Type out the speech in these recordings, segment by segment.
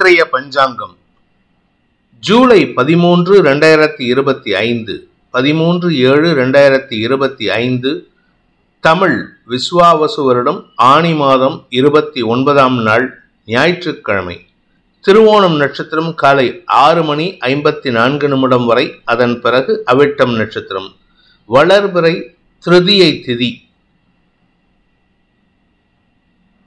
இன்றைய பஞ்சாங்கம் ஜூலை 13, 2025 13/7/2025 தமிழ் விஸ்வாவசு வருடம் ஆனி மாதம் 29ஆம் நாள் ஞாயிற்றுக்கிழமை. திருவோணம் நட்சத்திரம் காலை 6:54 வரை, அதன் பிறகு அவிட்டம் நட்சத்திரம். வளர்பிறை திருதியை திதி.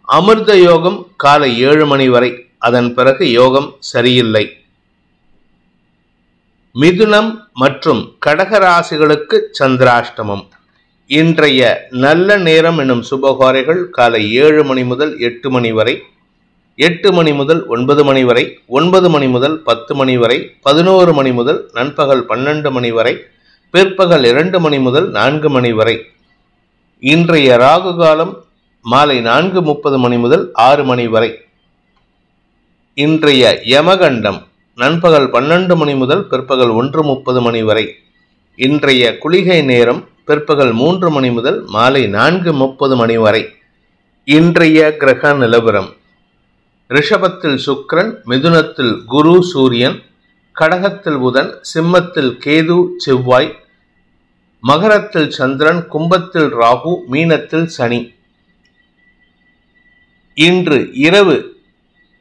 அமிர்த யோகம் காலை 7 மணி வரை, அதன் பிறகு யோகம் சரியில்லை. மிதுனம் மற்றும் கடகராசிகளுக்கு சந்திராஷ்டமம். இன்றைய நல்ல நேரம் எனும் சுபகாரைகள் காலை 7 மணி முதல் 8 மணி வரை, 8 மணி முதல் 9 மணி வரை, 9 மணி முதல் 10 மணி வரை, 11 மணி முதல் நண்பகல் 12 மணி வரை, பிற்பகல் 2 மணி முதல் 4 மணி வரை. இன்றைய ராகு காலம் மாலை 4:30 மணி முதல் 6 மணி வரை. இன்றைய யமகண்டம் நண்பகல் 12 மணி முதல் பிற்பகல் 1:30 மணி வரை. இன்றைய குளிகை நேரம் பிற்பகல் 3 மணி முதல் மாலை 4:30 மணி வரை. இன்றைய கிரக நிலவரம்: ரிஷபத்தில் சுக்கிரன், மிதுனத்தில் குரு சூரியன், கடகத்தில் புதன், சிம்மத்தில் கேது செவ்வாய், மகரத்தில் சந்திரன், கும்பத்தில் ராகு, மீனத்தில் சனி. இன்று இரவு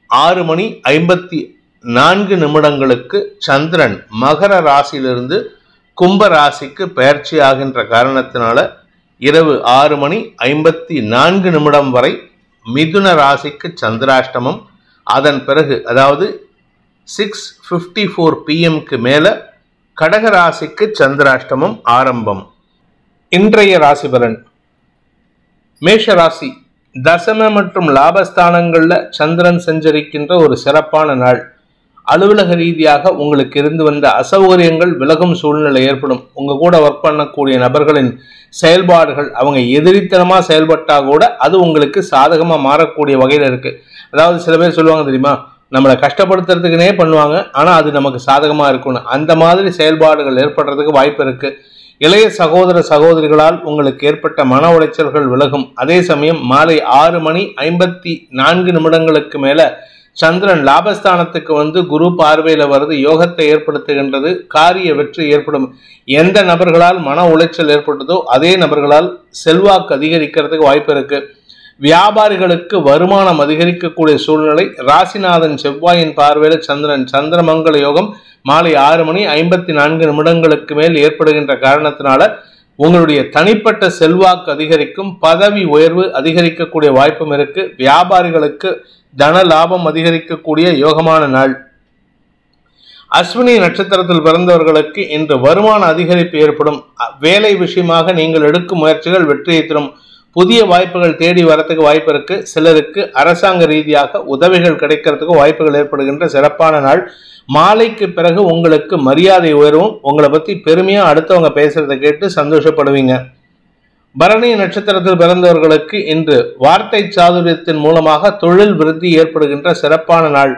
6:54 சந்திரன் மகர ராசியிலிருந்து கும்ப ராசிக்கு பெயர்ச்சி ஆகின்ற காரணத்தினால இரவு 6:54 வரை மிதுன ராசிக்கு சந்திராஷ்டமம். அதன் பிறகு அதாவது 6:54 PM மேல கடக ராசிக்கு சந்திராஷ்டமம் ஆரம்பம். இன்றைய ராசி பலன்: மேஷ ராசி. தசம மற்றும் லாபஸ்தானங்கள்ல சந்திரன் சஞ்சரிக்கின்ற ஒரு சிறப்பான நாள். அலுவலக ரீதியாக உங்களுக்கு இருந்து வந்த அசௌகரியங்கள் விலகும் சூழ்நிலை ஏற்படும். உங்க கூட ஒர்க் பண்ணக்கூடிய நபர்களின் செயல்பாடுகள், அவங்க எதிரித்தனமா செயல்பட்டா கூட அது உங்களுக்கு சாதகமா மாறக்கூடிய வகையில இருக்கு. அதாவது சில பேர் சொல்லுவாங்க தெரியுமா, நம்மளை கஷ்டப்படுத்துறதுக்குனே பண்ணுவாங்க, ஆனா அது நமக்கு சாதகமா இருக்கணும். அந்த மாதிரி செயல்பாடுகள் ஏற்படுறதுக்கு வாய்ப்பு இருக்கு. இளைய சகோதர சகோதரிகளால் உங்களுக்கு ஏற்பட்ட மன உளைச்சல்கள் விலகும். அதே சமயம் மாலை 6:54 மேல சந்திரன் லாபஸ்தானத்துக்கு வந்து குரு பார்வையில வருது, யோகத்தை ஏற்படுத்துகின்றது. காரிய வெற்றி ஏற்படும். எந்த நபர்களால் மன உளைச்சல் ஏற்பட்டதோ அதே நபர்களால் செல்வாக்கு அதிகரிக்கிறதுக்கு வாய்ப்பு இருக்கு. வியாபாரிகளுக்கு வருமானம் அதிகரிக்கக்கூடிய சூழ்நிலை. ராசிநாதன் செவ்வாயின் பார்வையில சந்திரன் சந்திரமங்கல யோகம் மாலை 6:54 மேல் ஏற்படுகின்ற காரணத்தினால உங்களுடைய தனிப்பட்ட செல்வாக்கு அதிகரிக்கும். பதவி உயர்வு அதிகரிக்கக்கூடிய வாய்ப்பும் இருக்கு. வியாபாரிகளுக்கு தன லாபம் அதிகரிக்கக்கூடிய யோகமான நாள். அஸ்வினி நட்சத்திரத்தில் பிறந்தவர்களுக்கு இன்று வருமான அதிகரிப்பு ஏற்படும். வேலை விஷயமாக நீங்கள் எடுக்கும் முயற்சிகள் வெற்றியை தரும். புதிய வாய்ப்புகள் தேடி வரத்துக்கு வாய்ப்பு இருக்கு. சிலருக்கு அரசாங்க ரீதியாக உதவிகள் கிடைக்கிறதுக்கு வாய்ப்புகள் ஏற்படுகின்ற சிறப்பான நாள். மாலைக்கு பிறகு உங்களுக்கு மரியாதை உயர்வும். உங்களை பத்தி பெருமையா அடுத்தவங்க பேசுறதை கேட்டு சந்தோஷப்படுவீங்க. பரணி நட்சத்திரத்தில் பிறந்தவர்களுக்கு இன்று வார்த்தை சாதுரியத்தின் மூலமாக தொழில் விருத்தி ஏற்படுகின்ற சிறப்பான நாள்.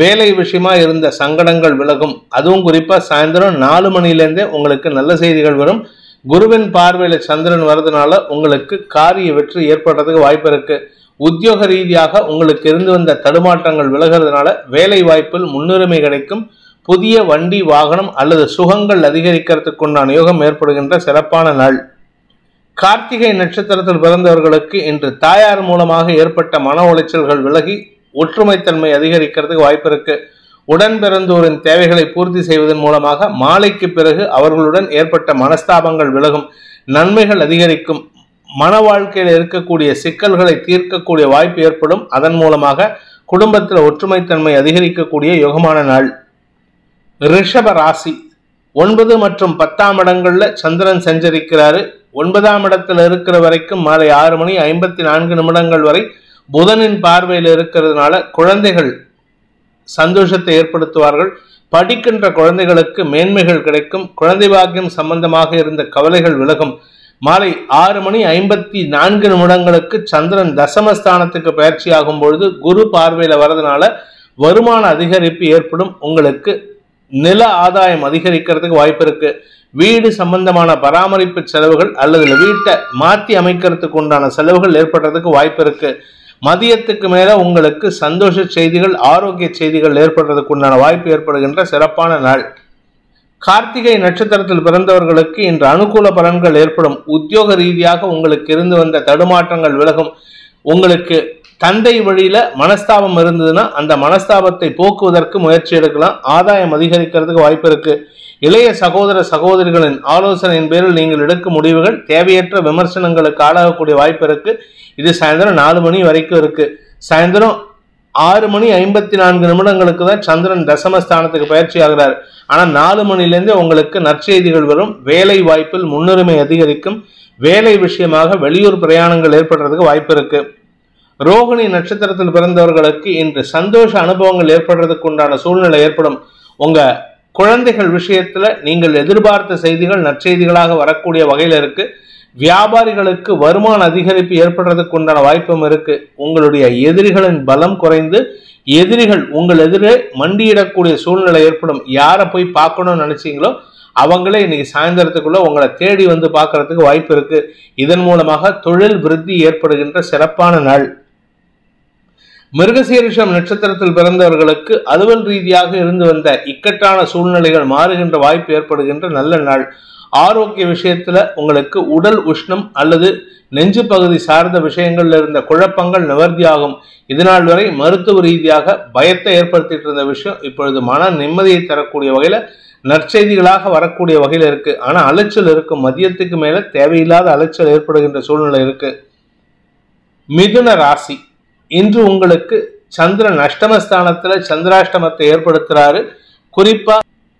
வேலை விஷயமா இருந்த சங்கடங்கள் விலகும். அதுவும் குறிப்பா சாயந்தரம் 4 மணிலேருந்தே உங்களுக்கு நல்ல செய்திகள் வரும். குருவின் பார்வையில சந்திரன் வரதுனால உங்களுக்கு காரிய வெற்றி ஏற்படுறதுக்கு வாய்ப்பு இருக்கு. உத்தியோக ரீதியாக உங்களுக்கு இருந்து வந்த தடுமாற்றங்கள் விலகிறதுனால வேலை வாய்ப்பில் முன்னுரிமை கிடைக்கும். புதிய வண்டி வாகனம் அல்லது சுகங்கள் அதிகரிக்கிறதுக்குண்டான யோகம் ஏற்படுகின்ற சிறப்பான நாள். கார்த்திகை நட்சத்திரத்தில் பிறந்தவர்களுக்கு இன்று தாயார் மூலமாக ஏற்பட்ட மன உளைச்சல்கள் விலகி ஒற்றுமைத்தன்மை அதிகரிக்கிறதுக்கு வாய்ப்பு இருக்கு. உடன் பிறந்தோரின் தேவைகளை பூர்த்தி செய்வதன் மூலமாக மாலைக்கு பிறகு அவர்களுடன் ஏற்பட்ட மனஸ்தாபங்கள் விலகும். நன்மைகள் அதிகரிக்கும். மன வாழ்க்கையில் இருக்கக்கூடிய சிக்கல்களை தீர்க்கக்கூடிய வாய்ப்பு ஏற்படும். அதன் மூலமாக குடும்பத்தில் ஒற்றுமைத்தன்மை அதிகரிக்கக்கூடிய யோகமான நாள். ரிஷப ராசி. 9 மற்றும் 10ஆம் இடங்கள்ல சந்திரன் சஞ்சரிக்கிறாரு. 9ஆம் இடத்துல இருக்கிற வரைக்கும் மாலை 6:54 வரை புதனின் பார்வையில் இருக்கிறதுனால குழந்தைகள் சந்தோஷத்தை ஏற்படுத்துவார்கள். படிக்கின்ற குழந்தைகளுக்கு மேன்மைகள் கிடைக்கும். குழந்தை பாக்கியம் சம்பந்தமாக இருந்த கவலைகள் விலகும். மாலை 6:54 சந்திரன் தசமஸ்தானத்துக்கு பயிற்சி ஆகும் பொழுது குரு பார்வையில வரதுனால வருமான அதிகரிப்பு ஏற்படும். உங்களுக்கு நில ஆதாயம் அதிகரிக்கிறதுக்கு வாய்ப்பு இருக்கு. வீடு சம்பந்தமான பராமரிப்பு செலவுகள் அல்லது வீட்டை மாற்றி அமைக்கிறதுக்கு உண்டான செலவுகள் ஏற்படுறதுக்கு வாய்ப்பு இருக்கு. மதியத்துக்கு மேல உங்களுக்கு சந்தோஷ செய்திகள், ஆரோக்கிய செய்திகள் ஏற்படுறதுக்கு உண்டான வாய்ப்பு ஏற்படுகின்ற சிறப்பான நாள். கார்த்திகை நட்சத்திரத்தில் பிறந்தவர்களுக்கு இன்று அனுகூல பலன்கள் ஏற்படும். உத்தியோக ரீதியாக உங்களுக்கு இருந்து வந்த தடுமாற்றங்கள் விலகும். உங்களுக்கு தந்தை வழியில மனஸ்தாபம் இருந்ததுன்னா அந்த மனஸ்தாபத்தை போக்குவதற்கு முயற்சி எடுக்கலாம். ஆதாயம் அதிகரிக்கிறதுக்கு வாய்ப்பு இருக்கு. இளைய சகோதர சகோதரிகளின் ஆலோசனையின் பேரில் நீங்கள் எடுக்கும் முடிவுகள் தேவையற்ற விமர்சனங்களுக்கு ஆளாகக்கூடிய வாய்ப்பு இருக்கு. இது சாயந்தரம் 4 மணி வரைக்கும் இருக்கு. சாயந்தரம் 6:54 தான் சந்திரன் தசமஸ்தானத்துக்கு பயிற்சி ஆகிறார். ஆனா 4 மணிலேருந்து உங்களுக்கு நற்செய்திகள் வரும். வேலை வாய்ப்பில் முன்னுரிமை அதிகரிக்கும். வேலை விஷயமாக வெளியூர் பிரயாணங்கள் ஏற்படுறதுக்கு வாய்ப்பு இருக்கு. ரோகிணி நட்சத்திரத்தில் பிறந்தவர்களுக்கு இன்று சந்தோஷ அனுபவங்கள் ஏற்படுறதுக்கு உண்டான சூழ்நிலை ஏற்படும். உங்க குழந்தைகள் விஷயத்துல நீங்கள் எதிர்பார்த்த செய்திகள் நற்செய்திகளாக வரக்கூடிய வகையில இருக்கு. வியாபாரிகளுக்கு வருமான அதிகரிப்பு ஏற்படுறதுக்கு உண்டான வாய்ப்பும் இருக்கு. உங்களுடைய எதிரிகளின் பலம் குறைந்து எதிரிகள் உங்கள் எதிரே மண்டியிடக்கூடிய சூழ்நிலை ஏற்படும். யாரை போய் பார்க்கணும்னு நினைச்சீங்களோ அவங்களே இன்னைக்கு சாயந்தரத்துக்குள்ள உங்களை தேடி வந்து பார்க்கறதுக்கு வாய்ப்பு இருக்கு. இதன் மூலமாக தொழில் விருத்தி ஏற்படுகின்ற சிறப்பான நாள். மிருகசீரிஷம் நட்சத்திரத்தில் பிறந்தவர்களுக்கு அலுவல் ரீதியாக இருந்து வந்த இக்கட்டான சூழ்நிலைகள் மாறுகின்ற வாய்ப்பு ஏற்படுகின்ற நல்ல நாள். ஆரோக்கிய விஷயத்துல உங்களுக்கு உடல் உஷ்ணம் அல்லது நெஞ்சு பகுதி சார்ந்த விஷயங்கள்ல இருந்த குழப்பங்கள் நிவர்த்தியாகும். இதனால் வரை மருத்துவ ரீதியாக பயத்தை ஏற்படுத்திட்டு இருந்த விஷயம் இப்பொழுது மன நிம்மதியை தரக்கூடிய வகையில நற்செய்திகளாக வரக்கூடிய வகையில இருக்கு. ஆனா அலைச்சல் இருக்கும். மதியத்துக்கு மேல தேவையில்லாத அலைச்சல் ஏற்படுகின்ற சூழ்நிலை இருக்கு. மிதுன ராசி, இன்று உங்களுக்கு சந்திரன் அஷ்டமஸ்தானத்துல சந்திராஷ்டமத்தை ஏற்படுத்துறாரு. குறிப்பா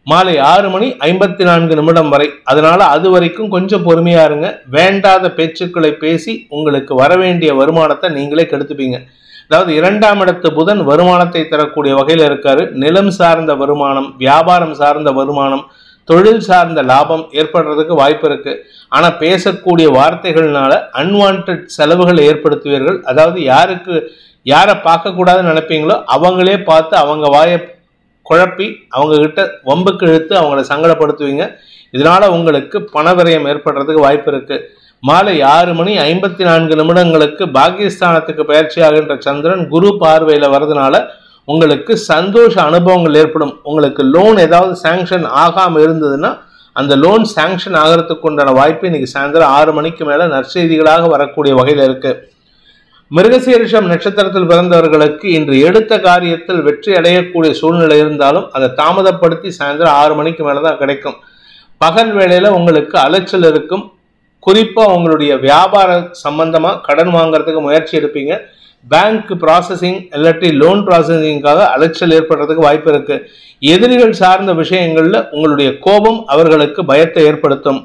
மாலை 6:54 வரை. அதனால அது வரைக்கும் கொஞ்சம் பொறுமையா இருங்க. வேண்டாத பேச்சுக்களை பேசி உங்களுக்கு வரவேண்டிய வருமானத்தை நீங்களே கெடுத்துப்பீங்க. அதாவது 2ஆம் இடத்து புதன் வருமானத்தை தரக்கூடிய வகையில இருக்காரு. நிலம் சார்ந்த வருமானம், வியாபாரம் சார்ந்த வருமானம், தொழில் சார்ந்த லாபம் ஏற்படுறதுக்கு வாய்ப்பு இருக்கு. ஆனா பேசக்கூடிய வார்த்தைகள்னால அன்வான்ட் செலவுகளை ஏற்படுத்துவீர்கள். அதாவது யாரை பார்க்க கூடாதுன்னு நினைப்பீங்களோ அவங்களே பார்த்து அவங்க வாயை குழப்பி அவங்க கிட்ட வம்புக்கு இழுத்து அவங்கள சங்கடப்படுத்துவீங்க. இதனால உங்களுக்கு பணவிரயம் ஏற்படுறதுக்கு வாய்ப்பு இருக்கு. மாலை 6:54 பாகிஸ்தானத்துக்கு பயிற்சியாகின்ற சந்திரன் குரு பார்வையில வர்றதுனால உங்களுக்கு சந்தோஷ அனுபவங்கள் ஏற்படும். உங்களுக்கு லோன் ஏதாவது சாங்ஷன் ஆகாம இருந்ததுன்னா அந்த லோன் சாங்ஷன் ஆகிறதுக்கு உண்டான வாய்ப்பு இன்னைக்கு சாயந்தரம் 6 மணிக்கு மேல நற்செய்திகளாக வரக்கூடிய வகையில இருக்கு. மிருகசீரிஷம் நட்சத்திரத்தில் பிறந்தவர்களுக்கு இன்று எடுத்த காரியத்தில் வெற்றி அடையக்கூடிய சூழ்நிலை இருந்தாலும் அதை தாமதப்படுத்தி சாயந்தரம் 6 மணிக்கு மேலதான் கிடைக்கும். பகல் வேளையில உங்களுக்கு அலைச்சல் இருக்கும். குறிப்பா உங்களுடைய வியாபார சம்பந்தமா கடன் வாங்குறதுக்கு முயற்சி எடுப்பீங்க. பேங்க் ப்ராசஸிங் இல்லாட்டி லோன் ப்ராசஸிங்காக அலைச்சல் ஏற்படுறதுக்கு வாய்ப்பு இருக்கு. எதிரிகள் சார்ந்த விஷயங்கள்ல உங்களுடைய கோபம் அவர்களுக்கு பயத்தை ஏற்படுத்தும்.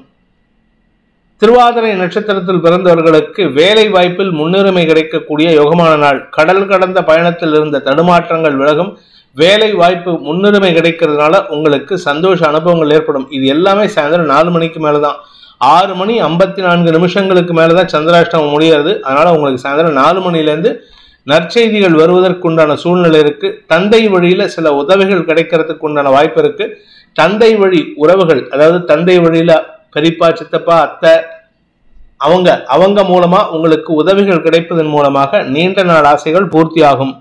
திருவாதிரை நட்சத்திரத்தில் பிறந்தவர்களுக்கு வேலை வாய்ப்பில் முன்னுரிமை கிடைக்கக்கூடிய யோகமான நாள். கடல் கடந்த பயணத்தில் இருந்த தடுமாற்றங்கள் விலகும். வேலை வாய்ப்பு முன்னுரிமை கிடைக்கிறதுனால உங்களுக்கு சந்தோஷ அனுபவங்கள் ஏற்படும். இது எல்லாமே சாயந்தரம் 4 மணிக்கு மேலதான். 6:54 மேலதான் சந்திராஷ்டமம் முடியாது. அதனால உங்களுக்கு சாயந்தரம் 4 மணிலேருந்து நற்செய்திகள் வருவதற்குண்டான சூழ்நிலை இருக்கு. தந்தை வழியில சில உதவிகள் கிடைக்கிறதுக்கு உண்டான வாய்ப்பு இருக்கு. தந்தை வழி உறவுகள், அதாவது தந்தை வழியில பெரியப்பா, சித்தப்பா, அத்தை, அவங்க மூலமா உங்களுக்கு உதவிகள் கிடைப்பதன் மூலமாக நீண்ட நாள் ஆசைகள் பூர்த்தியாகும்.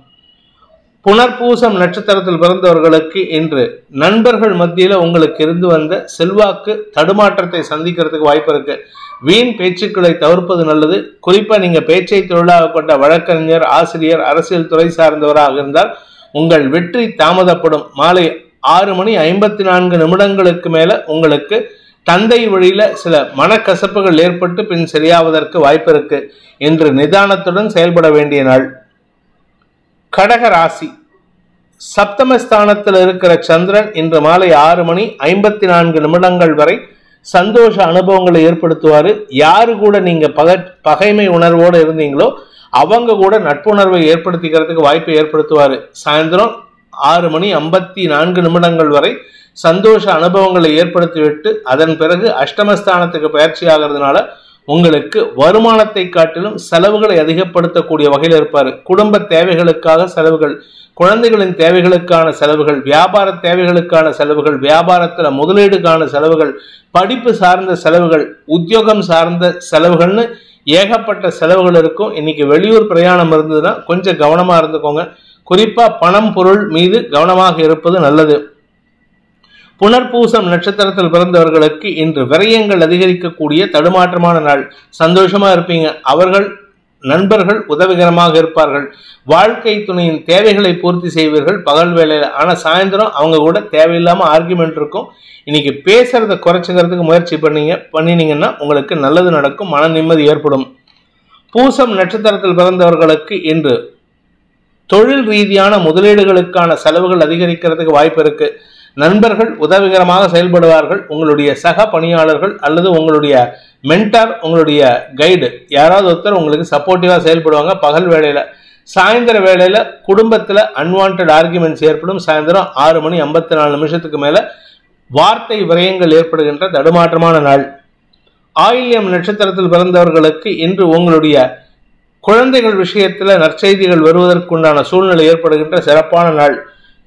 புனர்பூசம் நட்சத்திரத்தில் பிறந்தவர்களுக்கு இன்று நண்பர்கள் மத்தியில உங்களுக்கு இருந்து வந்த செல்வாக்கு தடுமாற்றத்தை சந்திக்கிறதுக்கு வாய்ப்பு இருக்கு. வீண் பேச்சுக்களை தவிர்ப்பது நல்லது. குறிப்பா நீங்க பேச்சை தொழிலாக கொண்ட வழக்கறிஞர், ஆசிரியர், அரசியல் துறை சார்ந்தவராக இருந்தால் உங்கள் வெற்றி தாமதப்படும். மாலை 6:54 மேல உங்களுக்கு தந்தை வழியில சில மனக்கசப்புகள் ஏற்பட்டு பின் சரியாவதற்கு வாய்ப்பு இருக்கு. என்று நிதானத்துடன் செயல்பட வேண்டிய நாள். கடக ராசி, சப்தமஸ்தானத்தில் இருக்கிற சந்திரன் இன்று மாலை 6:54 வரை சந்தோஷ அனுபவங்களை ஏற்படுத்துவாரு. யாரு கூட நீங்க பகைமை உணர்வோடு இருந்தீங்களோ அவங்க கூட நட்புணர்வை ஏற்படுத்திக்கிறதுக்கு வாய்ப்பை ஏற்படுத்துவாரு. சாயந்தரம் 6:54 வரை சந்தோஷ அனுபவங்களை ஏற்படுத்திவிட்டு அதன் பிறகு அஷ்டமஸ்தானத்துக்கு பயிற்சி ஆகிறதுனால உங்களுக்கு வருமானத்தை காட்டிலும் செலவுகளை அதிகப்படுத்தக்கூடிய வகையில் இருப்பாரு. குடும்ப தேவைகளுக்காக செலவுகள், குழந்தைகளின் தேவைகளுக்கான செலவுகள், வியாபார தேவைகளுக்கான செலவுகள், வியாபாரத்துல முதலீடுக்கான செலவுகள், படிப்பு சார்ந்த செலவுகள், உத்தியோகம் சார்ந்த செலவுகள்னு ஏகப்பட்ட செலவுகள் இருக்கும். இன்னைக்கு வெளியூர் பிரயாணம் இருந்ததுன்னா கொஞ்சம் கவனமா இருந்துக்கோங்க. குறிப்பா பணம் பொருள் மீது கவனமாக இருப்பது நல்லது. புனர்பூசம் நட்சத்திரத்தில் பிறந்தவர்களுக்கு இன்று விரயங்கள் அதிகரிக்கக்கூடிய தடுமாற்றமான நாள். சந்தோஷமா இருப்பீங்க. அவர்கள் நண்பர்கள் உதவிகரமாக இருப்பார்கள். வாழ்க்கை துணையின் தேவைகளை பூர்த்தி செய்வீர்கள் பகல் வேளையில. ஆனா சாயந்தரம் அவங்க கூட தேவையில்லாம ஆர்குமெண்ட் இருக்கும். இன்னைக்கு பேசுறத குறைச்சிக்கிறதுக்கு முயற்சி பண்ணினீங்கன்னா உங்களுக்கு நல்லது நடக்கும். மன நிம்மதி ஏற்படும். பூசம் நட்சத்திரத்தில் பிறந்தவர்களுக்கு இன்று தொழில் ரீதியான முதலீடுகளுக்கான செலவுகள் அதிகரிக்கிறதுக்கு வாய்ப்பு இருக்கு. நண்பர்கள் உதவிகரமாக செயல்படுவார்கள். உங்களுடைய சக பணியாளர்கள் அல்லது உங்களுடைய மென்டார், உங்களுடைய கைடு யாராவது ஒருத்தர் உங்களுக்கு சப்போர்ட்டிவா செயல்படுவாங்க பகல் வேளையில. சாயந்தர வேளையில குடும்பத்துல அன்வான்ட் ஆர்குமெண்ட்ஸ் ஏற்படும். சாயந்தரம் 6:54 மேல வார்த்தை விரயங்கள் ஏற்படுகின்ற தடுமாற்றமான நாள். ஆயில்யம் நட்சத்திரத்தில் பிறந்தவர்களுக்கு இன்று உங்களுடைய குழந்தைகள் விஷயத்துல நற்செய்திகள் வருவதற்குண்டான சூழ்நிலை ஏற்படுகின்ற சிறப்பான நாள்.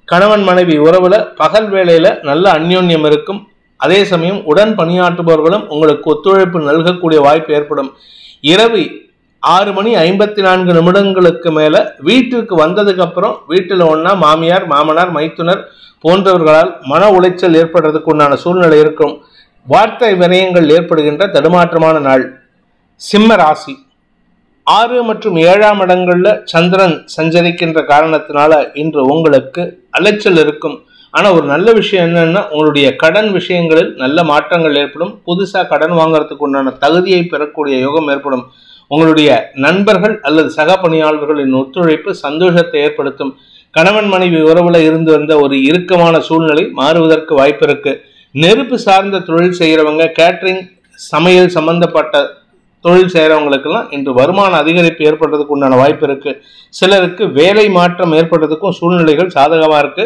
கணவன் மனைவி உறவுல பகல் வேளையில நல்ல அந்யோன்யம் இருக்கும். அதே சமயம் உடன் பணியாற்றுபவர்களும் உங்களுக்கு ஒத்துழைப்பு நல்கக்கூடிய வாய்ப்பு ஏற்படும். இரவு 6:54 மேல வீட்டிற்கு வந்ததுக்கு அப்புறம் வீட்டில் ஒன்னா மாமியார், மாமனார், மைத்துனர் போன்றவர்களால் மன உளைச்சல் ஏற்படுறதுக்கு உண்டான சூழ்நிலை இருக்கும். வார்த்தை விரயங்கள் ஏற்படுகின்ற தடுமாற்றமான நாள். சிம்ம ராசி 6 மற்றும் 7ஆம் இடங்கள்ல சந்திரன் சஞ்சரிக்கின்ற காரணத்தினால இன்று உங்களுக்கு அலைச்சல் இருக்கும். ஆனா ஒரு நல்ல விஷயம் என்னன்னா, உங்களுடைய கடன் விஷயங்களில் நல்ல மாற்றங்கள் ஏற்படும். புதுசா கடன் வாங்கறதுக்கு உண்டான தகுதியை பெறக்கூடிய யோகம் ஏற்படும். உங்களுடைய நண்பர்கள் அல்லது சக பணியாளர்களின் ஒத்துழைப்பு சந்தோஷத்தை ஏற்படுத்தும். கணவன் மனைவி உறவுல இருந்து வந்த ஒரு இறுக்கமான சூழ்நிலை மாறுவதற்கு வாய்ப்பு இருக்கு. நெருப்பு சார்ந்த தொழில் செய்யறவங்க, கேட்டரிங், சமையல் சம்பந்தப்பட்ட தொழில் செய்யறவங்களுக்கெல்லாம் இன்று வருமான அதிகரிப்பு ஏற்படுறதுக்கு உண்டான வாய்ப்பு இருக்கு. சிலருக்கு வேலை மாற்றம் ஏற்படுறதுக்கும் சூழ்நிலைகள் சாதகமா இருக்கு.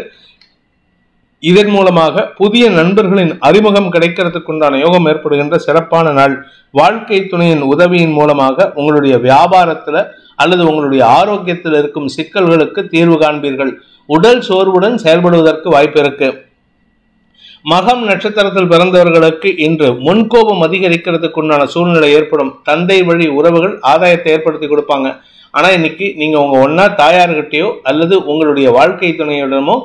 இதன் மூலமாக புதிய நண்பர்களின் அறிமுகம் கிடைக்கிறதுக்கு உண்டான யோகம் ஏற்படுகின்ற சிறப்பான நாள். வாழ்க்கை துணையின் உதவியின் மூலமாக உங்களுடைய வியாபாரத்துல அல்லது உங்களுடைய ஆரோக்கியத்தில் இருக்கும் சிக்கல்களுக்கு தீர்வு காண்பீர்கள். உடல் சோர்வுடன் செயல்படுவதற்கு வாய்ப்பு இருக்கு. மகம் நட்சத்திரத்தில் பிறந்தவர்களுக்கு இன்று முன்கோபம் அதிகரிக்கிறதுக்கு உண்டான சூழ்நிலை ஏற்படும். தந்தை வழி உறவுகள் ஆதாயத்தை ஏற்படுத்தி கொடுப்பாங்க. ஆனா இன்னைக்கு நீங்க உங்க ஒன்னா தாயார்கிட்டயோ அல்லது உங்களுடைய வாழ்க்கை துணையிடமோ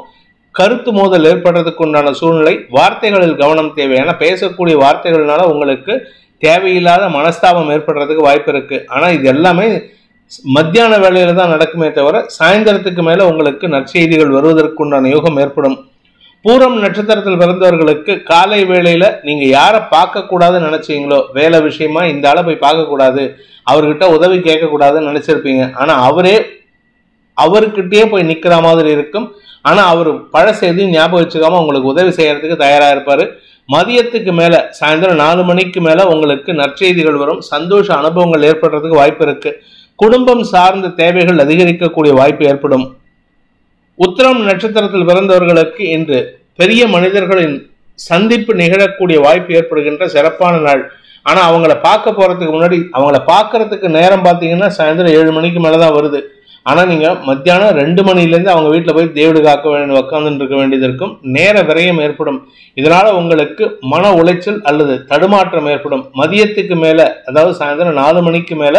கருத்து மோதல் ஏற்படுறதுக்கு உண்டான சூழ்நிலை. வார்த்தைகளில் கவனம் தேவை. ஏன்னா பேசக்கூடிய வார்த்தைகள்னால உங்களுக்கு தேவையில்லாத மனஸ்தாபம் ஏற்படுறதுக்கு வாய்ப்பு இருக்கு. ஆனா இது எல்லாமே மத்தியான வேளையில தான் நடக்குமே தவிர சாயந்தரத்துக்கு மேல உங்களுக்கு நற்செய்திகள் வருவதற்கு உண்டான யோகம் ஏற்படும். பூரம் நட்சத்திரத்தில் பிறந்தவர்களுக்கு காலை வேளையில நீங்க யாரை பார்க்க கூடாதுன்னு நினைச்சீங்களோ, வேலை விஷயமா இந்த ஆளை போய் பார்க்க கூடாது, அவர்கிட்ட உதவி கேட்க கூடாதுன்னு நினைச்சிருப்பீங்க. ஆனா அவர்கிட்டயே போய் நிக்கிற மாதிரி இருக்கும். ஆனா அவர் பழச எதையும் ஞாபகம் வச்சுக்காம உங்களுக்கு உதவி செய்யறதுக்கு தயாரா இருப்பாரு. மதியத்துக்கு மேல சாயந்தரம் 4 மணிக்கு மேல உங்களுக்கு நற்செய்திகள் வரும். சந்தோஷ அனுபவங்கள் ஏற்படுறதுக்கு வாய்ப்பு இருக்கு. குடும்பம் சார்ந்த தேவைகள் அதிகரிக்கக்கூடிய வாய்ப்பு ஏற்படும். உத்திரம் நட்சத்திரத்தில் பிறந்தவர்களுக்கு இன்று பெரிய மனிதர்களின் சந்திப்பு நிகழக்கூடிய வாய்ப்பு ஏற்படுகின்ற சிறப்பான நாள். ஆனா அவங்கள பார்க்க போறதுக்கு முன்னாடி அவங்கள பார்க்கறதுக்கு நேரம் பார்த்தீங்கன்னா சாயந்தரம் 7 மணிக்கு மேலதான் வருது. ஆனா நீங்க மத்தியானம் 2 மணிலேருந்து அவங்க வீட்டுல போய் தேவடு உட்கார்ந்துட்டு இருக்க வேண்டியது இருக்கும். நேர விரயம் ஏற்படும். இதனால உங்களுக்கு மன உளைச்சல் அல்லது தடுமாற்றம் ஏற்படும். மதியத்துக்கு மேல, அதாவது சாயந்தரம் 4 மணிக்கு மேல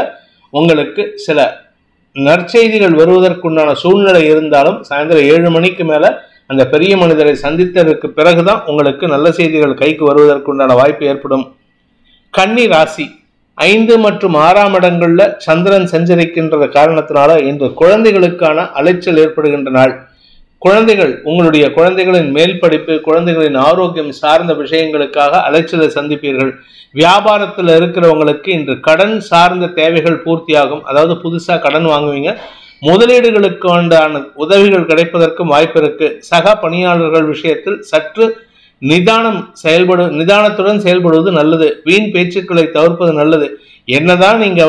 உங்களுக்கு சில நற்செய்திகள் வருவதற்குண்டான சூழ்நிலை இருந்தாலும் சாயந்தரம் 7 மணிக்கு மேல அந்த பெரிய மனிதரை சந்தித்ததற்கு பிறகுதான் உங்களுக்கு நல்ல செய்திகள் கைக்கு வருவதற்குண்டான வாய்ப்பு ஏற்படும். கன்னி ராசி 5 மற்றும் 6ஆம் இடங்கள்ல சந்திரன் சஞ்சரிக்கின்ற காரணத்தினால இன்று குழந்தைகளுக்கான அலைச்சல் ஏற்படுகின்ற நாள். உங்களுடைய குழந்தைகளின் மேல் படிப்பு, குழந்தைகளின் ஆரோக்கியம் சார்ந்த விஷயங்களுக்காக அலைச்சலை சந்திப்பீர்கள். வியாபாரத்தில் இருக்கிறவங்களுக்கு இன்று கடன் சார்ந்த தேவைகள் பூர்த்தியாகும். அதாவது புதுசா கடன் வாங்குவீங்க. முதலீடுகளுக்கு உண்டான உதவிகள் கிடைப்பதற்கும் வாய்ப்பு இருக்கு. சக பணியாளர்கள் விஷயத்தில் சற்று நிதானத்துடன் செயல்படுவது நல்லது. வீண் பேச்சுக்களை தவிர்ப்பது நல்லது. என்னதான் நீங்க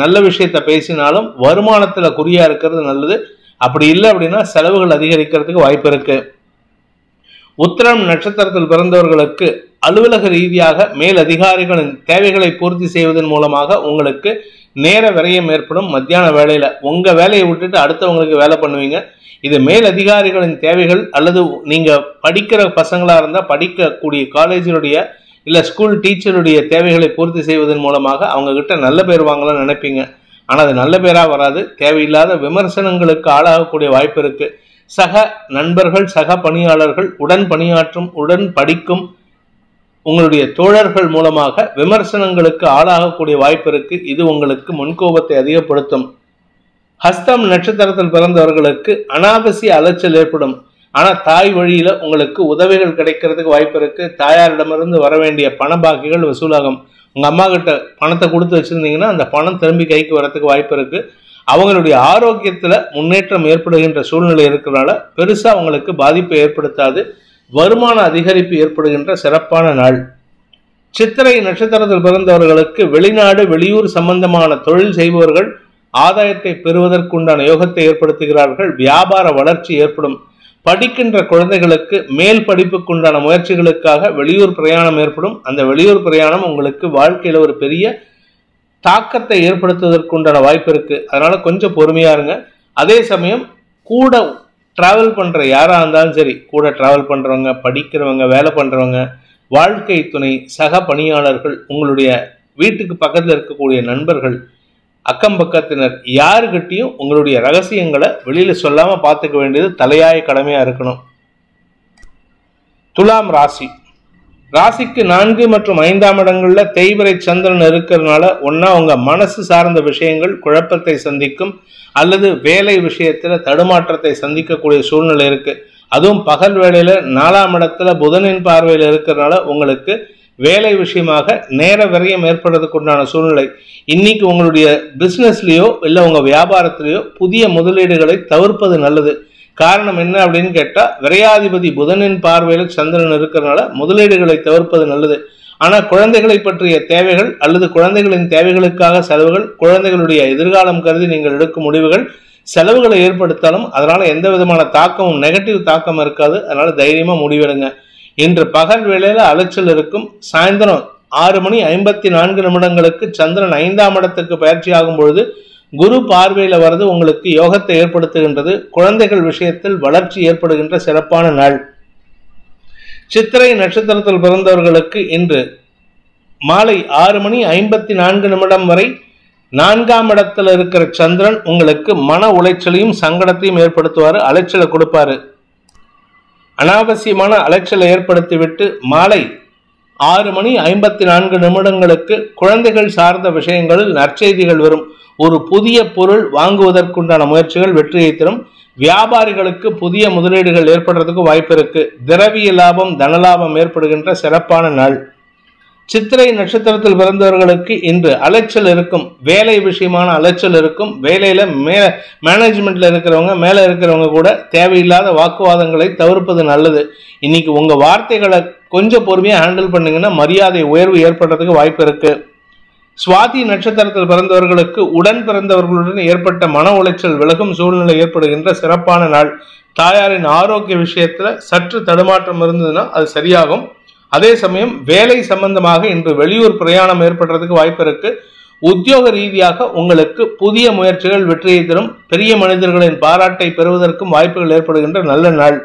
நல்ல விஷயத்த பேசினாலும் வருமானத்துல குறியா இருக்கிறது நல்லது. அப்படி இல்லை அப்படின்னா செலவுகள் அதிகரிக்கிறதுக்கு வாய்ப்பு இருக்கு. உத்திரம் நட்சத்திரத்தில் பிறந்தவர்களுக்கு அலுவலக ரீதியாக மேல் அதிகாரிகளின் தேவைகளை பூர்த்தி செய்வதன் மூலமாக உங்களுக்கு நேர விரயம் ஏற்படும். மத்தியான வேலையில உங்க வேலையை விட்டுட்டு அடுத்தவங்களுக்கு வேலை பண்ணுவீங்க. இது மேல் அதிகாரிகளின் தேவைகள் அல்லது நீங்க படிக்கிற பசங்களா இருந்தா படிக்கக்கூடிய காலேஜினுடைய இல்லை ஸ்கூல் டீச்சருடைய தேவைகளை பூர்த்தி செய்வதன் மூலமாக அவங்க கிட்ட நல்ல பேர் வாங்கலாம்னு நினைப்பீங்க. ஆனால் அது நல்ல பேராக வராது. தேவையில்லாத விமர்சனங்களுக்கு ஆளாகக்கூடிய வாய்ப்பு இருக்கு. சக நண்பர்கள், சக பணியாளர்கள், உடன் பணியாற்றும், உடன் படிக்கும் உங்களுடைய தோழர்கள் மூலமாக விமர்சனங்களுக்கு ஆளாகக்கூடிய வாய்ப்பு இருக்கு. இது உங்களுக்கு முன்கோபத்தை அதிகப்படுத்தும். ஹஸ்தம் நட்சத்திரத்தில் பிறந்தவர்களுக்கு அனாவசிய அலைச்சல் ஏற்படும். ஆனால் தாய் வழியில உங்களுக்கு உதவிகள் கிடைக்கிறதுக்கு வாய்ப்பு இருக்கு. தாயாரிடமிருந்து வர வேண்டிய பண பாக்கிகள் வசூலாகும். உங்க அம்மா கிட்ட பணத்தை கொடுத்து வச்சிருந்தீங்கன்னா அந்த பணம் திரும்பி கைக்கு வரதுக்கு வாய்ப்பு இருக்கு. அவங்களுடைய ஆரோக்கியத்துல முன்னேற்றம் ஏற்படுகின்ற சூழ்நிலை இருக்கிறனால பெருசா அவங்களுக்கு பாதிப்பை ஏற்படுத்தாது. வருமான அதிகரிப்பு ஏற்படுகின்ற சிறப்பான நாள். சித்திரை நட்சத்திரத்தில் பிறந்தவர்களுக்கு வெளிநாடு, வெளியூர் சம்பந்தமான தொழில் செய்பவர்கள் ஆதாயத்தை பெறுவதற்குண்டான யோகத்தை ஏற்படுத்துகிறார்கள். வியாபார வளர்ச்சி ஏற்படும். படிக்கின்ற குழந்தைகளுக்கு மேல் படிப்புக்குண்டான முயற்சிகளுக்காக வெளியூர் பிரயாணம் ஏற்படும். அந்த வெளியூர் பிரயாணம் உங்களுக்கு வாழ்க்கையில ஒரு பெரிய தாக்கத்தை ஏற்படுத்துவதற்குண்டான வாய்ப்பு இருக்கு. அதனால கொஞ்சம் பொறுமையா இருங்க. அதே சமயம் கூட டிராவல் பண்ற யாரா இருந்தாலும் சரி, கூட டிராவல் பண்றவங்க, படிக்கிறவங்க, வேலை பண்றவங்க, வாழ்க்கை துணை, சக பணியாளர்கள், உங்களுடைய வீட்டுக்கு பக்கத்தில் இருக்கக்கூடிய நண்பர்கள், அக்கம் பக்கத்தினர், யாருக்கிட்டையும் உங்களுடைய ரகசியங்களை வெளியில சொல்லாம பார்த்துக்க வேண்டியது தலையாய கடமையா இருக்கணும். துலாம் ராசி. ராசிக்கு 4 மற்றும் 5ஆம் இடங்கள்ல தேய்பிறை சந்திரன் இருக்கிறதுனால ஒன்னா உங்க மனசு சார்ந்த விஷயங்கள் குழப்பத்தை சந்திக்கும், அல்லது வேலை விஷயத்துல தடுமாற்றத்தை சந்திக்கக்கூடிய சூழ்நிலை இருக்கு. அதுவும் பகல் வேளையில 4ஆம் இடத்துல புதனின் பார்வையில் இருக்கிறதுனால உங்களுக்கு வேலை விஷயமாக நேர விரயம் ஏற்படுறதுக்கு உண்டான சூழ்நிலை. இன்னைக்கு உங்களுடைய பிசினஸ்லயோ இல்லை உங்க வியாபாரத்திலேயோ புதிய முதலீடுகளை தவிர்ப்பது நல்லது. காரணம் என்ன அப்படின்னு கேட்டா, விரையாதிபதி புதனின் பார்வையில் சந்திரன் இருக்கிறதுனால முதலீடுகளை தவிர்ப்பது நல்லது. ஆனா குழந்தைகளை பற்றிய தேவைகள் அல்லது குழந்தைகளின் தேவைகளுக்காக செலவுகள், குழந்தைகளுடைய எதிர்காலம் கருதி நீங்கள் எடுக்கும் முடிவுகள் செலவுகளை ஏற்படுத்தாலும் அதனால எந்த விதமான தாக்கமும், நெகட்டிவ் தாக்கம் இருக்காது. அதனால தைரியமா முடிவெடுங்க. இன்று பகல் வேளையில அலைச்சல் இருக்கும். சாயந்தரம் 6:54 சந்திரன் 5ஆம் இடத்துக்கு பயிற்சி ஆகும் பொழுது குரு பார்வையில வருது உங்களுக்கு யோகத்தை ஏற்படுத்துகின்றது. குழந்தைகள் விஷயத்தில் வளர்ச்சி ஏற்படுகின்ற சிறப்பான நாள். சித்திரை நட்சத்திரத்தில் பிறந்தவர்களுக்கு இன்று மாலை 6:54 வரை 4ஆம் இடத்துல இருக்கிற சந்திரன் உங்களுக்கு மன உளைச்சலையும் சங்கடத்தையும் ஏற்படுத்துவாரு, அலைச்சலை கொடுப்பாரு. அனாவசியமான அலைச்சலை ஏற்படுத்திவிட்டு மாலை 6:54 குழந்தைகள் சார்ந்த விஷயங்களில் நற்செய்திகள் வரும். ஒரு புதிய பொருள் வாங்குவதற்குண்டான முயற்சிகள் வெற்றியை தரும். வியாபாரிகளுக்கு புதிய முதலீடுகள் ஏற்படுறதுக்கு வாய்ப்பு இருக்கு. திரவிய லாபம், தனலாபம் ஏற்படுகின்ற சிறப்பான நாள். சித்திரை நட்சத்திரத்தில் பிறந்தவர்களுக்கு இன்று அலைச்சல் இருக்கும். வேலை விஷயமான அலைச்சல் இருக்கும். வேலையில மேனேஜ்மெண்ட்ல இருக்கிறவங்க, மேல இருக்கிறவங்க கூட தேவையில்லாத வாக்குவாதங்களை தவிர்ப்பது நல்லது. இன்னைக்கு உங்க வார்த்தைகளை கொஞ்சம் பொறுமையா ஹேண்டில் பண்ணீங்கன்னா மரியாதை உயர்வு ஏற்படுறதுக்கு வாய்ப்பு இருக்கு. சுவாதி நட்சத்திரத்தில் பிறந்தவர்களுக்கு உடன் பிறந்தவர்களுடன் ஏற்பட்ட மன உளைச்சல் விலகும் சூழ்நிலை ஏற்படுகின்ற சிறப்பான நாள். தாயாரின் ஆரோக்கிய விஷயத்துல சற்று தடுமாற்றம் இருந்ததுன்னா அது சரியாகும். அதே சமயம் வேலை சம்பந்தமாக இன்று வெளியூர் பிரயாணம் ஏற்படுறதுக்கு வாய்ப்பு இருக்கு. உத்தியோக ரீதியாக உங்களுக்கு புதிய முயற்சிகள் வெற்றியை தரும். பெரிய மனிதர்களின் பாராட்டை பெறுவதற்கும் வாய்ப்புகள் ஏற்படுகின்ற நல்ல நாள்.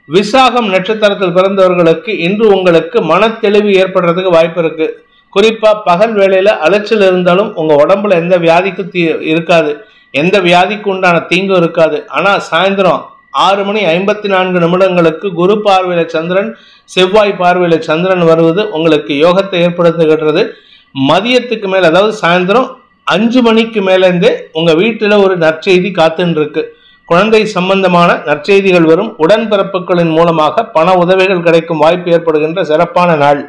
விசாகம் நட்சத்திரத்தில் பிறந்தவர்களுக்கு இன்று உங்களுக்கு மனத்தெளிவு ஏற்படுறதுக்கு வாய்ப்பு இருக்கு. குறிப்பா பகல் வேளையில அலைச்சல் இருந்தாலும் உங்க உடம்புல எந்த வியாதிக்கும் இருக்காது, எந்த வியாதிக்கு உண்டான தீங்கும் இருக்காது. ஆனா சாயந்தரம் 6:54 குரு பார்வையில சந்திரன், செவ்வாய் பார்வையில சந்திரன் வருவது உங்களுக்கு யோகத்தை ஏற்படுத்துகின்றது. மதியத்துக்கு மேல, அதாவது சாயந்தரம் 5 மணிக்கு மேலேருந்தே உங்க வீட்டுல ஒரு நற்செய்தி காத்துன்னு இருக்கு. குழந்தை சம்பந்தமான நற்செய்திகள் வரும். உடன்பிறப்புகளின் மூலமாக பண உதவிகள் கிடைக்கும் வாய்ப்பு ஏற்படுகின்ற சிறப்பான நாள்.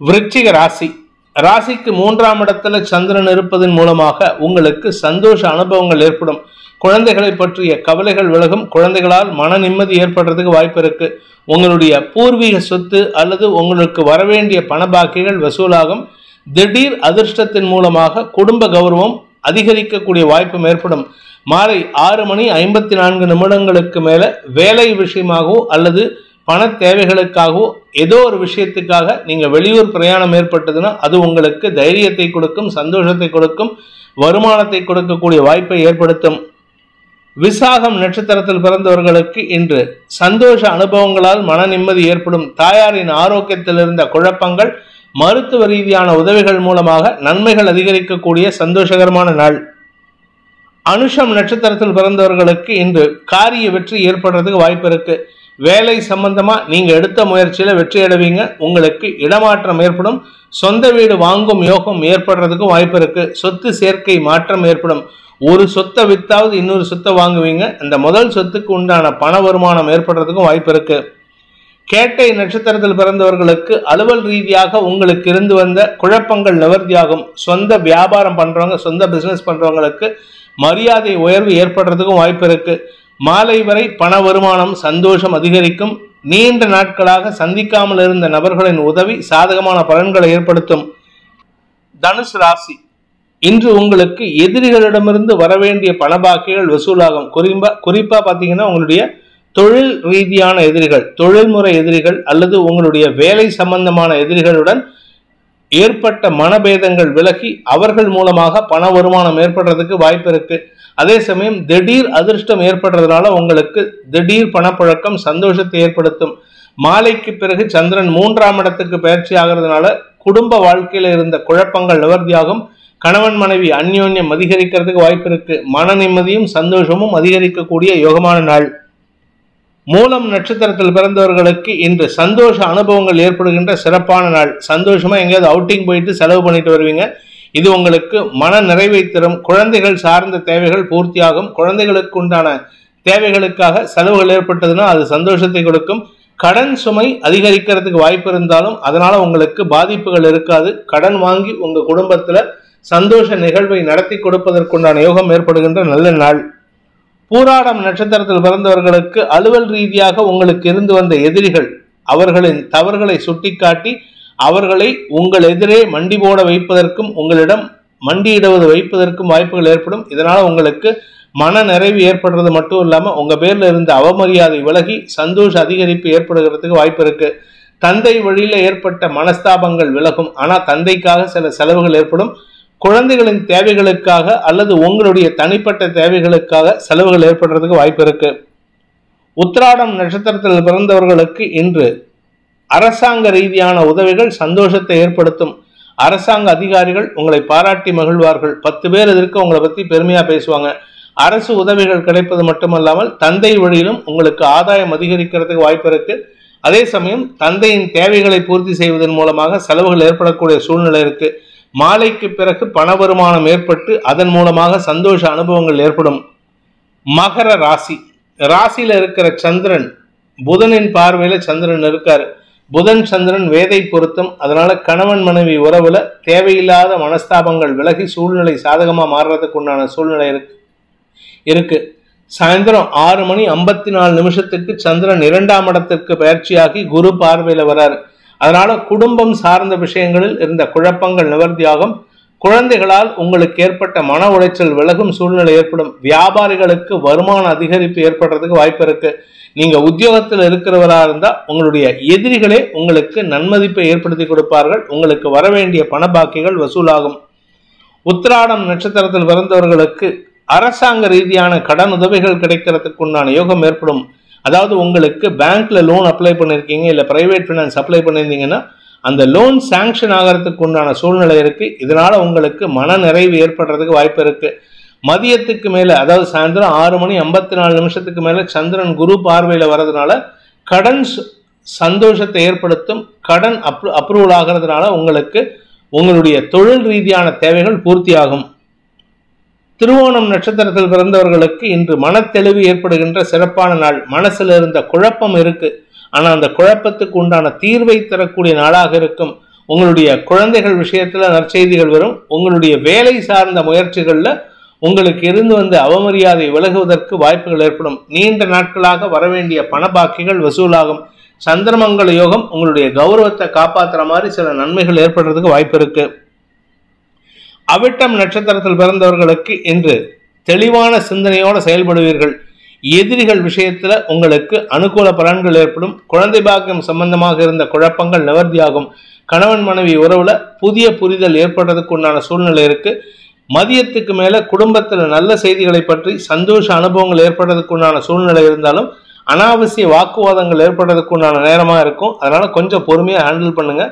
விருச்சிக ராசி. ராசிக்கு 3ஆம் இடத்துல சந்திரன் இருப்பதன் மூலமாக உங்களுக்கு சந்தோஷ அனுபவங்கள் ஏற்படும். குழந்தைகளை பற்றிய கவலைகள் விலகும். குழந்தைகளால் மன நிம்மதி ஏற்படுறதுக்கு வாய்ப்பு இருக்கு. உங்களுடைய பூர்வீக சொத்து அல்லது உங்களுக்கு வரவேண்டிய பண பாக்கிகள் வசூலாகும். திடீர் அதிர்ஷ்டத்தின் மூலமாக குடும்ப கௌரவம் அதிகரிக்கக்கூடிய வாய்ப்பும் ஏற்படும். மாலை 6:54 மேல வேலை விஷயமாகவோ அல்லது பண தேவைகளுக்காகவோ ஏதோ ஒரு விஷயத்துக்காக நீங்க வெளியூர் பிரயாணம் ஏற்பட்டதுன்னா அது உங்களுக்கு தைரியத்தை கொடுக்கும், சந்தோஷத்தை கொடுக்கும், வருமானத்தை கொடுக்கக்கூடிய வாய்ப்பை ஏற்படுத்தும். விசாகம் நட்சத்திரத்தில் பிறந்தவர்களுக்கு இன்று சந்தோஷ அனுபவங்களால் மன நிம்மதி ஏற்படும். தாயாரின் ஆரோக்கியத்தில் இருந்த குழப்பங்கள் மருத்துவ ரீதியான உதவிகள் மூலமாக நன்மைகள் அதிகரிக்கக்கூடிய சந்தோஷகரமான நாள். அனுஷம் நட்சத்திரத்தில் பிறந்தவர்களுக்கு இன்று காரிய வெற்றி ஏற்படுறதுக்கு வாய்ப்பு இருக்கு. வேலை சம்பந்தமா நீங்க எடுத்த முயற்சியில வெற்றி அடைவீங்க. உங்களுக்கு இடமாற்றம் ஏற்படும். சொந்த வீடு வாங்கும் யோகம் ஏற்படுறதுக்கு வாய்ப்பு இருக்கு. சொத்து சேர்க்கை மாற்றம் ஏற்படும். ஒரு சொத்தை வித்தாவது இன்னொரு சொத்தை வாங்குவீங்க. அந்த முதல் சொத்துக்கு உண்டான பண வருமானம் ஏற்படுறதுக்கும் வாய்ப்பு இருக்கு. கேட்டை நட்சத்திரத்தில் பிறந்தவர்களுக்கு அலுவல் ரீதியாக உங்களுக்கு இருந்து வந்த குழப்பங்கள் நிவர்த்தியாகும். சொந்த வியாபாரம் பண்றவங்க, சொந்த பிசினஸ் பண்றவங்களுக்கு மரியாதை உயர்வு ஏற்படுறதுக்கும் வாய்ப்பு இருக்கு. மாலை வரை பண வருமானம், சந்தோஷம் அதிகரிக்கும். நீண்ட நாட்களாக சந்திக்காமல் இருந்த நபர்களின் உதவி சாதகமான பலன்களை ஏற்படுத்தும். தனுசு ராசி, இன்று உங்களுக்கு எதிரிகளிடமிருந்து வரவேண்டிய பணபாக்கிகள் வசூலாகும். குறிப்பா பாத்தீங்கன்னா உங்களுடைய தொழில் ரீதியான எதிரிகள், தொழில்முறை எதிரிகள் அல்லது உங்களுடைய வேலை சம்பந்தமான எதிரிகளுடன் ஏற்பட்ட மனபேதங்கள் விலகி அவர்கள் மூலமாக பண வருமானம் ஏற்படுறதுக்கு வாய்ப்பு இருக்கு. அதே சமயம் திடீர் அதிர்ஷ்டம் ஏற்படுறதுனால உங்களுக்கு திடீர் பணப்புழக்கம் சந்தோஷத்தை ஏற்படுத்தும். மாலைக்கு பிறகு சந்திரன் 3ஆம் இடத்துக்கு பயிற்சி ஆகிறதுனால குடும்ப வாழ்க்கையில இருந்த குழப்பங்கள் நிவர்த்தியாகும். கணவன் மனைவி அந்யோன்யம் அதிகரிக்கிறதுக்கு வாய்ப்பு இருக்கு. மன நிம்மதியும் சந்தோஷமும் அதிகரிக்கக்கூடிய யோகமான நாள். மூலம் நட்சத்திரத்தில் பிறந்தவர்களுக்கு இன்று சந்தோஷ அனுபவங்கள் ஏற்படுகின்ற சிறப்பான நாள். சந்தோஷமா எங்கேயாவது அவுட்டிங் போயிட்டு செலவு பண்ணிட்டு வருவீங்க. இது உங்களுக்கு மன நிறைவை தரும். குழந்தைகள் சார்ந்த தேவைகள் பூர்த்தியாகும். குழந்தைகளுக்கு உண்டான தேவைகளுக்காக செலவுகள் ஏற்பட்டதுன்னா அது சந்தோஷத்தை கொடுக்கும். கடன் சுமை அதிகரிக்கிறதுக்கு வாய்ப்பு இருந்தாலும் அதனால உங்களுக்கு பாதிப்புகள் இருக்காது. கடன் வாங்கி உங்க குடும்பத்துல சந்தோஷ நிகழ்வை நடத்தி கொடுப்பதற்குண்டான யோகம் ஏற்படுகின்ற நல்ல நாள். பூராடம் நட்சத்திரத்தில் பிறந்தவர்களுக்கு அலுவல் ரீதியாக உங்களுக்கு இருந்து வந்த எதிரிகள் அவர்களின் தவறுகளை சுட்டிக்காட்டி அவர்களை உங்கள் எதிரே மண்டி போட வைப்பதற்கும் உங்களிடம் மண்டியிடுவது வைப்பதற்கும் வாய்ப்புகள் ஏற்படும். இதனால உங்களுக்கு மன நிறைவு ஏற்படுறது மட்டும் இல்லாம உங்க பேர்ல இருந்த அவமரியாதை விலகி சந்தோஷ அதிகரிப்பு ஏற்படுகிறதுக்கு வாய்ப்பு இருக்கு. தந்தை வழியில ஏற்பட்ட மனஸ்தாபங்கள் விலகும். ஆனா தந்தைக்காக சில செலவுகள் ஏற்படும். குழந்தைகளின் தேவைகளுக்காக அல்லது உங்களுடைய தனிப்பட்ட தேவைகளுக்காக செலவுகள் ஏற்படுறதுக்கு வாய்ப்பு இருக்கு. உத்திராடம் நட்சத்திரத்தில் பிறந்தவர்களுக்கு இன்று அரசாங்க ரீதியான உதவிகள் சந்தோஷத்தை ஏற்படுத்தும். அரசாங்க அதிகாரிகள் உங்களை பாராட்டி மகிழ்வார்கள். 10 பேர் எதிர்க்க உங்களை பத்தி பெருமையா பேசுவாங்க. அரசு உதவிகள் கிடைப்பது மட்டுமல்லாமல் தந்தை வழியிலும் உங்களுக்கு ஆதாயம் அதிகரிக்கிறதுக்கு வாய்ப்பு இருக்கு. அதே சமயம் தந்தையின் தேவைகளை பூர்த்தி செய்வதன் மூலமாக செலவுகள் ஏற்படக்கூடிய சூழ்நிலை இருக்கு. மாலைக்கு பிறகு பண வருமானம் ஏற்பட்டு அதன் மூலமாக சந்தோஷ அனுபவங்கள் ஏற்படும். மகர ராசி, ராசியில இருக்கிற சந்திரன் புதனின் பார்வையில சந்திரன் இருக்காரு. புதன் சந்திரன் வேதை பொருத்தம். அதனால கணவன் மனைவி உறவுல தேவையில்லாத மனஸ்தாபங்கள் விலகி சூழ்நிலை சாதகமா மாறுறதுக்கு உண்டான சூழ்நிலை இருக்கு. சாயந்தரம் 6:54 சந்திரன் 2ஆம் இடத்திற்கு பயிற்சியாகி குரு பார்வையில வராரு. அதனால குடும்பம் சார்ந்த விஷயங்களில் இருந்த குழப்பங்கள் நிவர்த்தியாகும். குழந்தைகளால் உங்களுக்கு ஏற்பட்ட மன உளைச்சல் விலகும் சூழ்நிலை ஏற்படும். வியாபாரிகளுக்கு வருமான அதிகரிப்பு ஏற்படுறதுக்கு வாய்ப்பு இருக்கு. நீங்க உத்தியோகத்தில் இருக்கிறவரா இருந்தா உங்களுடைய எதிரிகளே உங்களுக்கு நன்மதிப்பை ஏற்படுத்தி கொடுப்பார்கள். உங்களுக்கு வரவேண்டிய பண பாக்கிகள் வசூலாகும். உத்திராடம் நட்சத்திரத்தில் பிறந்தவர்களுக்கு அரசாங்க ரீதியான கடன் உதவிகள் கிடைக்கிறதுக்கு உண்டான யோகம் ஏற்படும். அதாவது உங்களுக்கு பேங்க்ல லோன் அப்ளை பண்ணிருக்கீங்க, இல்ல பிரைவேட் பினான்ஸ் அப்ளை பண்ணியிருந்தீங்கன்னா அந்த லோன் சாங்ஷன் ஆகிறதுக்கு உண்டான சூழ்நிலை இருக்கு. இதனால உங்களுக்கு மன நிறைவு ஏற்படுறதுக்கு வாய்ப்பு இருக்கு. மதியத்துக்கு மேல, அதாவது சாயந்தரம் 6:54 மேல சந்திரன் குரு பார்வையில வர்றதுனால கடன் சந்தோஷத்தை ஏற்படுத்தும். கடன் அப்ரூவல் ஆகிறதுனால உங்களுக்கு உங்களுடைய தொழில் ரீதியான தேவைகள் பூர்த்தியாகும். திருவோணம் நட்சத்திரத்தில் பிறந்தவர்களுக்கு இன்று மனத்தெளிவு ஏற்படுகின்ற சிறப்பான நாள். மனசுல இருந்த குழப்பம் இருக்கு, ஆனா அந்த குழப்பத்துக்கு உண்டான தீர்வை தரக்கூடிய நாளாக இருக்கும். உங்களுடைய குழந்தைகள் விஷயத்துல நற்செய்திகள் வரும். உங்களுடைய வேலை சார்ந்த முயற்சிகள்ல உங்களுக்கு இருந்து வந்த அவமரியாதை விலகுவதற்கு வாய்ப்புகள் ஏற்படும். நீண்ட நாட்களாக வரவேண்டிய பண பாக்கிகள் வசூலாகும். சந்திரமங்கல யோகம் உங்களுடைய கௌரவத்தை காப்பாற்றுற மாதிரி சில நன்மைகள் ஏற்படுறதுக்கு வாய்ப்பு இருக்கு. அவிட்டம் நட்சத்திரத்தில் பிறந்தவர்களுக்கு இன்று தெளிவான சிந்தனையோடு செயல்படுவீர்கள். எதிரிகள் விஷயத்துல உங்களுக்கு அனுகூல பலன்கள் ஏற்படும். குழந்தை பாக்கியம் சம்பந்தமாக இருந்த குழப்பங்கள் நிவர்த்தியாகும். கணவன் மனைவி உறவுல புதிய புரிதல் ஏற்படுறதுக்கு உண்டான சூழ்நிலை இருக்கு. மதியத்துக்கு மேல குடும்பத்துல நல்ல செய்திகளை பற்றி சந்தோஷ அனுபவங்கள் ஏற்படுறதுக்கு உண்டான சூழ்நிலை இருந்தாலும் அனாவசிய வாக்குவாதங்கள் ஏற்படுறதுக்கு உண்டான நேரமா இருக்கும். அதனால கொஞ்சம் பொறுமையா ஹேண்டில் பண்ணுங்க.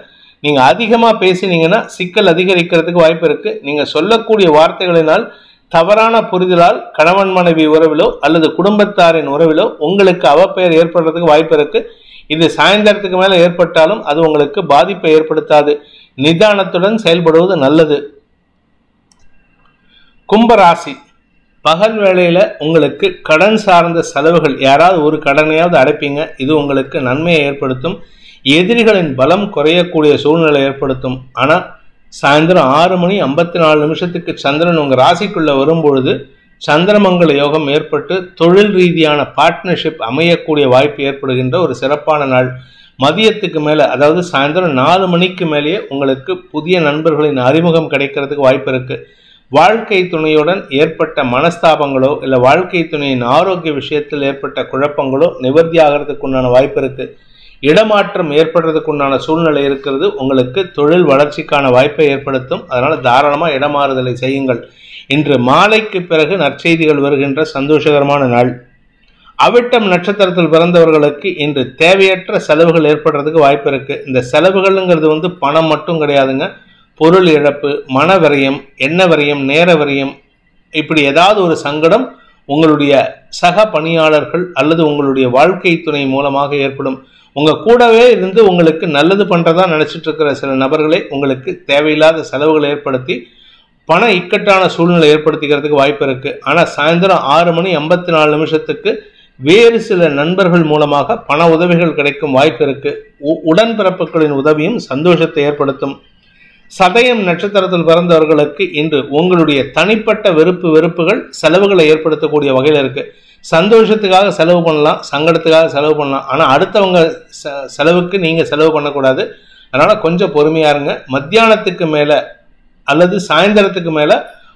நீங்க அதிகமா பேசினீங்கன்னா சிக்கல் அதிகரிக்கிறதுக்கு வாய்ப்பு இருக்கு. நீங்க சொல்லக்கூடிய வார்த்தைகளினால் தவறான புரிதலால் கணவன் மனைவி உறவிலோ அல்லது குடும்பத்தாரின் உறவிலோ உங்களுக்கு அவப்பெயர் ஏற்படுறதுக்கு வாய்ப்பு இருக்கு. இது சாயந்தரத்துக்கு மேல ஏற்பட்டாலும் அது உங்களுக்கு பாதிப்பை ஏற்படுத்தாது. நிதானத்துடன் செயல்படுவது நல்லது. கும்பராசி, பகல் வேளையில உங்களுக்கு கடன் சார்ந்த செலவுகள், யாராவது ஒரு கடனையாவது அடைப்பீங்க. இது உங்களுக்கு நன்மையை ஏற்படுத்தும். எதிரிகளின் பலம் குறையக்கூடிய சூழ்நிலை ஏற்படுத்தும். ஆனா சாயந்தரம் 6:54 சந்திரன் உங்க ராசிக்குள்ள வரும்பொழுது சந்திரமங்கல யோகம் ஏற்பட்டு தொழில் ரீதியான பார்ட்னர்ஷிப் அமையக்கூடிய வாய்ப்பு ஏற்படுகின்ற ஒரு சிறப்பான நாள். மதியத்துக்கு மேல, அதாவது சாயந்தரம் 4 மணிக்கு மேலேயே உங்களுக்கு புதிய நண்பர்களின் அறிமுகம் கிடைக்கிறதுக்கு வாய்ப்பு இருக்கு. வாழ்க்கை துணையுடன் ஏற்பட்ட மனஸ்தாபங்களோ இல்ல வாழ்க்கை துணையின் ஆரோக்கிய விஷயத்தில் ஏற்பட்ட குழப்பங்களோ நிவர்த்தி ஆகிறதுக்கு உண்டான வாய்ப்பு இருக்கு. இடமாற்றம் ஏற்படுறதுக்கு உண்டான சூழ்நிலை இருக்கிறது. உங்களுக்கு தொழில் வளர்ச்சிக்கான வாய்ப்பை ஏற்படுத்தும். அதனால தாராளமா இடமாறுதலை செய்யுங்கள். இன்று மாலைக்கு பிறகு நற்செய்திகள் வருகின்ற சந்தோஷகரமான நாள். அவிட்டம் நட்சத்திரத்தில் பிறந்தவர்களுக்கு இன்று தேவையற்ற செலவுகள் ஏற்படுறதுக்கு வாய்ப்பு இருக்கு. இந்த செலவுகள்ங்கிறது பணம் மட்டும் கிடையாதுங்க. பொருள் இழப்பு, மன விரயம், எண்ண விரயம், நேர விரயம், இப்படி ஏதாவது ஒரு சங்கடம் உங்களுடைய சக பணியாளர்கள் அல்லது உங்களுடைய வாழ்க்கை துணை மூலமாக ஏற்படும். உங்க கூடவே இருந்து உங்களுக்கு நல்லது பண்றதா நினைச்சிட்டு இருக்கிற சில நபர்களே உங்களுக்கு தேவையில்லாத செலவுகளை ஏற்படுத்தி பண இக்கட்டான சூழ்நிலை ஏற்படுத்திக்கிறதுக்கு வாய்ப்பு இருக்கு. ஆனா சாயந்தரம் 6:54 வேறு சில நண்பர்கள் மூலமாக பண உதவிகள் கிடைக்கும் வாய்ப்பு இருக்கு. உடன்பிறப்புகளின் உதவியும் சந்தோஷத்தை ஏற்படுத்தும். சதயம் நட்சத்திரத்தில் பிறந்தவர்களுக்கு இன்று உங்களுடைய தனிப்பட்ட வெறுப்புகள் செலவுகளை ஏற்படுத்தக்கூடிய வகையில் இருக்கு. சந்தோஷத்துக்காக செலவு பண்ணலாம், சங்கடத்துக்காக செலவு பண்ணலாம். ஆனா அடுத்தவங்க செலவுக்கு நீங்க செலவு பண்ணக்கூடாது. அதனால கொஞ்சம் பொறுமையா இருங்க. மத்தியானத்துக்கு மேல அல்லது சாயந்தரத்துக்கு மேல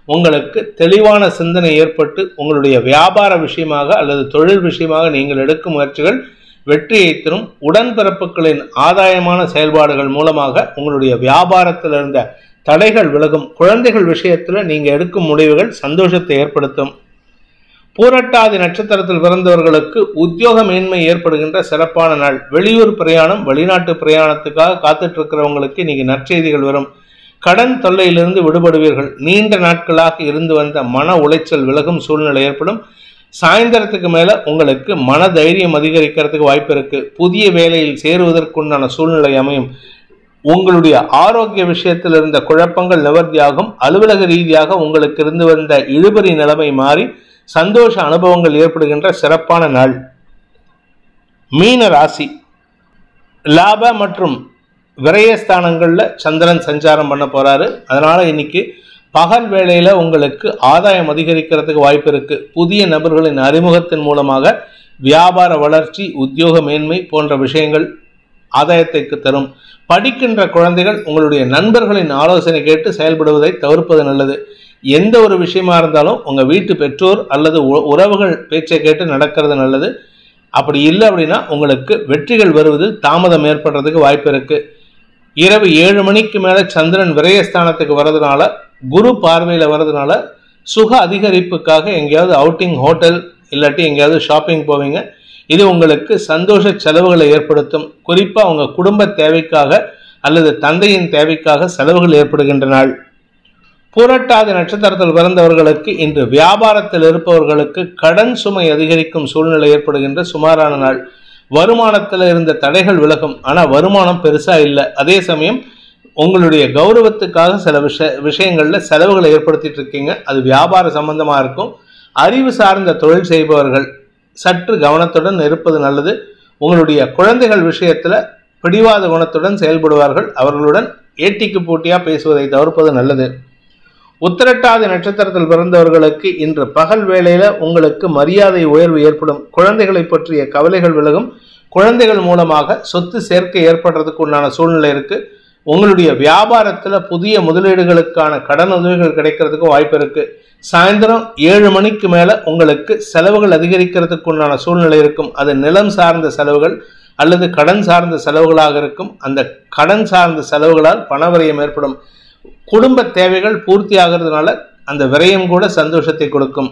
உங்களுக்கு தெளிவான சிந்தனை ஏற்பட்டு உங்களுடைய வியாபார விஷயமாக அல்லது தொழில் விஷயமாக நீங்கள் எடுக்கும் முயற்சிகள் வெற்றியை தரும். உடன்பிறப்புகளின் ஆதாயமான செயல்பாடுகள் மூலமாக உங்களுடைய வியாபாரத்தில் இருந்த தடைகள் விலகும். குழந்தைகள் விஷயத்துல நீங்க எடுக்கும் முடிவுகள் சந்தோஷத்தை ஏற்படுத்தும். பூரட்டாதி நட்சத்திரத்தில் பிறந்தவர்களுக்கு உத்தியோக மேன்மை ஏற்படுகின்ற சிறப்பான நாள். வெளியூர் பிரயாணம், வெளிநாட்டு பிரயாணத்துக்காக காத்துட்டு இருக்கிறவங்களுக்கு இன்னைக்கு நற்செய்திகள் வரும். கடன் தொல்லையிலிருந்து விடுபடுவீர்கள். நீண்ட நாட்களாக இருந்து வந்த மன உளைச்சல் விலகும் சூழ்நிலை ஏற்படும். சாயந்தரத்துக்கு மேல உங்களுக்கு மன தைரியம் அதிகரிக்கிறதுக்கு வாய்ப்பு இருக்கு. புதிய வேலையில் சேருவதற்குண்டான சூழ்நிலை அமையும். உங்களுடைய ஆரோக்கிய விஷயத்தில் இருந்த குழப்பங்கள் நிவர்த்தியாகும். அலுவலக ரீதியாக உங்களுக்கு இருந்து வந்த இழுபறி நிலைமை மாறி சந்தோஷ அனுபவங்கள் ஏற்படுகின்ற சிறப்பான நாள். மீன ராசி, லாப மற்றும் விரயஸ்தானங்கள்ல சந்திரன் சஞ்சாரம் பண்ண போறாரு. அதனால இன்னைக்கு பகல் வேளையில உங்களுக்கு ஆதாயம் அதிகரிக்கிறதுக்கு வாய்ப்பு இருக்கு. புதிய நபர்களின் அறிமுகத்தின் மூலமாக வியாபார வளர்ச்சி, உத்தியோக மேன்மை போன்ற விஷயங்கள் ஆதாயத்திற்கு தரும். படிக்கின்ற குழந்தைகள் உங்களுடைய நண்பர்களின் ஆலோசனை கேட்டு செயல்படுவதை தவிர்ப்பது நல்லது. எந்த ஒரு விஷயமா இருந்தாலும் உங்க வீட்டு பெற்றோர் அல்லது உறவுகள் பேச்சை கேட்டு நடக்கிறது நல்லது. அப்படி இல்லை அப்படின்னா உங்களுக்கு வெற்றிகள் வருவதில் தாமதம் ஏற்படுறதுக்கு வாய்ப்பு இருக்கு. இரவு 7 மணிக்கு மேல சந்திரன் விரயஸ்தானத்துக்கு வர்றதுனால, குரு பார்வையில வர்றதுனால சுக அதிகரிப்புக்காக எங்கேயாவது அவுட்டிங், ஹோட்டல் இல்லாட்டி எங்கேயாவது ஷாப்பிங் போவீங்க. இது உங்களுக்கு சந்தோஷ செலவுகளை ஏற்படுத்தும். குறிப்பா உங்க குடும்ப தேவைக்காக அல்லது தந்தையின் தேவைக்காக செலவுகள் ஏற்படுகின்ற நாள். பூரட்டாதி நட்சத்திரத்தில் பிறந்தவர்களுக்கு இன்று வியாபாரத்தில் இருப்பவர்களுக்கு கடன் சுமை அதிகரிக்கும் சூழ்நிலை ஏற்படுகின்ற சுமாரான நாள். வருமானத்தில் இருந்த தடைகள் விலகும். ஆனா வருமானம் பெருசா இல்லை. அதே சமயம் உங்களுடைய கௌரவத்துக்காக சில விஷயங்கள்ல செலவுகளை ஏற்படுத்திட்டு இருக்கீங்க. அது வியாபார சம்பந்தமா இருக்கும். அறிவு சார்ந்த தொழில் செய்பவர்கள் சற்று கவனத்துடன் இருப்பது நல்லது. உங்களுடைய குழந்தைகள் விஷயத்துல பிடிவாத குணத்துடன் செயல்படுவார்கள். அவர்களுடன் ஏட்டிக்கு போட்டியா பேசுவதை தவிர்ப்பது நல்லது. உத்திரட்டாதி நட்சத்திரத்தில் பிறந்தவர்களுக்கு இன்று பகல் வேளையில உங்களுக்கு மரியாதை உயர்வு ஏற்படும். குழந்தைகளை பற்றிய கவலைகள் விலகும். குழந்தைகள் மூலமாக சொத்து சேர்க்கை ஏற்படுறதுக்கு உண்டான சூழ்நிலை இருக்கு. உங்களுடைய வியாபாரத்துல புதிய முதலீடுகளுக்கான கடன் உதவிகள் கிடைக்கிறதுக்கு வாய்ப்பு இருக்கு. சாயந்தரம் 7 மணிக்கு மேல உங்களுக்கு செலவுகள் அதிகரிக்கிறதுக்கு உண்டான சூழ்நிலை இருக்கும். அது நிலம் சார்ந்த செலவுகள் அல்லது கடன் சார்ந்த செலவுகளாக இருக்கும். அந்த கடன் சார்ந்த செலவுகளால் பணவரையம் ஏற்படும். குடும்ப தேவைகள் பூர்த்தி ஆகிறதுனால அந்த விரயம் கூட சந்தோஷத்தை கொடுக்கும்.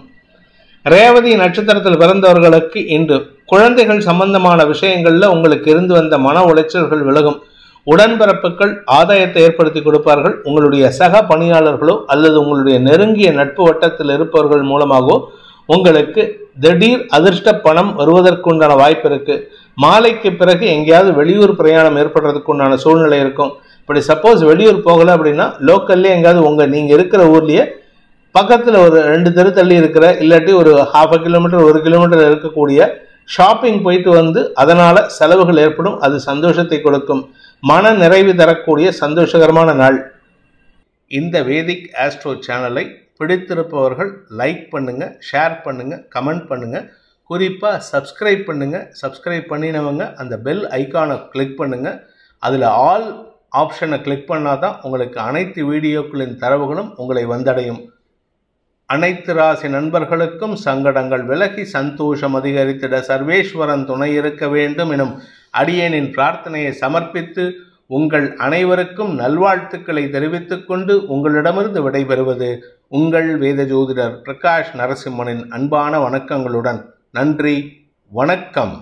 ரேவதி நட்சத்திரத்தில் பிறந்தவர்களுக்கு இன்று குழந்தைகள் சம்பந்தமான விஷயங்கள்ல உங்களுக்கு இருந்து வந்த மன உளைச்சல்கள் விலகும். உடன்பிறப்புகள் ஆதாயத்தை ஏற்படுத்தி கொடுப்பார்கள். உங்களுடைய சக பணியாளர்களோ அல்லது உங்களுடைய நெருங்கிய நட்பு வட்டத்தில் இருப்பவர்கள் மூலமாகவோ உங்களுக்கு திடீர் அதிர்ஷ்ட பணம் வருவதற்குண்டான வாய்ப்பு இருக்கு. மாலைக்கு பிறகு எங்கேயாவது வெளியூர் பிரயாணம் ஏற்படுறதுக்கு உண்டான சூழ்நிலை இருக்கும். இப்படி சப்போஸ் வெளியூர் போகல அப்படின்னா லோக்கல்லே எங்கேயாவது நீங்க இருக்கிற ஊர்லயே பக்கத்துல ஒரு 2 தெரு தள்ளி இருக்கிற இல்லாட்டி ஒரு 1/2 கிலோமீட்டர் 1 கிலோமீட்டர் இருக்கக்கூடிய ஷாப்பிங் போயிட்டு வந்து அதனால செலவுகள் ஏற்படும். அது சந்தோஷத்தை கொடுக்கும். மன நிறைவு தரக்கூடிய சந்தோஷகரமான நாள். இந்த வேதிக் ஆஸ்ட்ரோ சேனலை பிடித்திருப்பவர்கள் லைக் பண்ணுங்க, ஷேர் பண்ணுங்க, கமெண்ட் பண்ணுங்க. குறிப்பாக சப்ஸ்கிரைப் பண்ணுங்க. சப்ஸ்கிரைப் பண்ணினவங்க அந்த பெல் ஐக்கானை கிளிக் பண்ணுங்க. அதில் ஆல் ஆப்ஷனை கிளிக் பண்ணாதான் உங்களுக்கு அனைத்து வீடியோக்களின் தரவுகளும் உங்களை வந்தடையும். அனைத்து ராசி நண்பர்களுக்கும் சங்கடங்கள் விலகி சந்தோஷம் அதிகரித்திட சர்வேஸ்வரன் துணை இருக்க வேண்டும் எனும் அடியேனின் பிரார்த்தனையை சமர்ப்பித்து உங்கள் அனைவருக்கும் நல்வாழ்த்துக்களை தெரிவித்துக் கொண்டு உங்களிடமிருந்து விடைபெறுவது உங்கள் வேத ஜோதிடர் பிரகாஷ் நரசிம்மனின் அன்பான வணக்கங்களுடன். நன்றி, வணக்கம்.